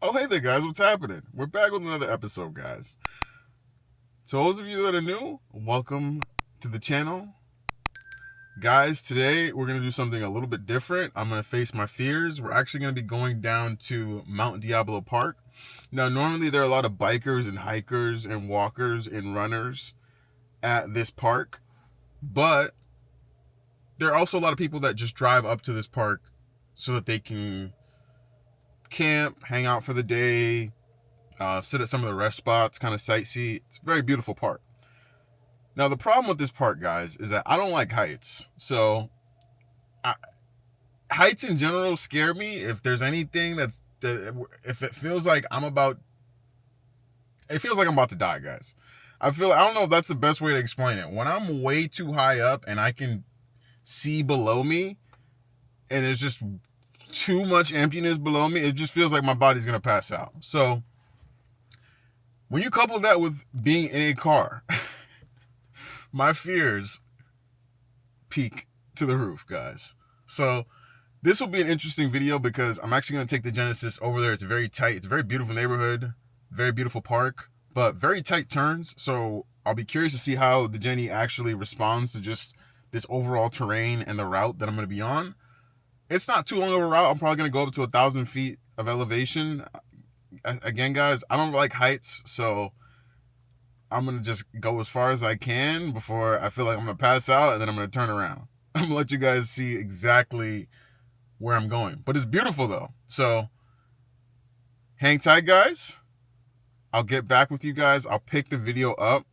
Oh, hey there, guys. What's happening? We're back with another episode, guys. To those of you that are new, welcome to the channel. Guys, today we're going to do something a little bit different. I'm going to face my fears. We're actually going to be going down to Mount Diablo Park. Now, normally there are a lot of bikers and hikers and walkers and runners at this park, but there are also a lot of people that just drive up to this park so that they can camp, hang out for the day, sit at some of the rest spots, kind of sightsee. It's a very beautiful park. Now, the problem with this park, guys, is that I don't like heights. So, heights in general scare me. If there's anything if it feels like I'm about to die, guys. I don't know if that's the best way to explain it. When I'm way too high up and I can see below me, and there's just too much emptiness below me, it just feels like my body's gonna pass out. So when you couple that with being in a car, my fears peak to the roof, guys. So this will be an interesting video because I'm actually going to take the Genesis over there. It's very tight. It's a very beautiful neighborhood, very beautiful park, but very tight turns. So I'll be curious to see how the Jenny actually responds to just this overall terrain and the route that I'm going to be on. It's not too long of a route. I'm probably going to go up to 1,000 feet of elevation. Again, guys, I don't like heights, so I'm going to just go as far as I can before I feel like I'm going to pass out, and then I'm going to turn around. I'm going to let you guys see exactly where I'm going. But it's beautiful, though. So hang tight, guys. I'll get back with you guys. I'll pick the video up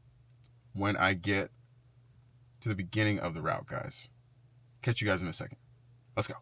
when I get to the beginning of the route, guys. Catch you guys in a second. Let's go.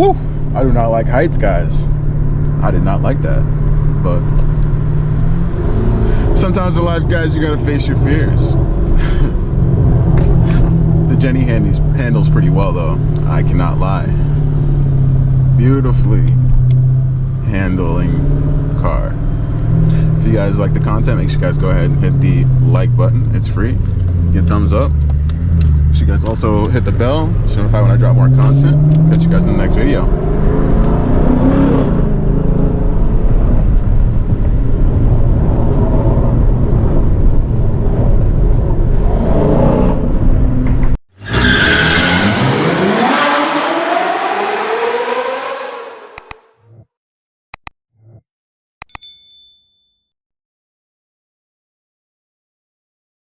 Woo! I do not like heights, guys. I did not like that. But sometimes in life, guys, you gotta face your fears. The Jenny handles pretty well, though. I cannot lie. Beautifully handling car. If you guys like the content, make sure you guys go ahead and hit the like button. It's free. Get a thumbs up. Make sure you guys also hit the bell to notify when I drop more content. Catch you guys in the next video.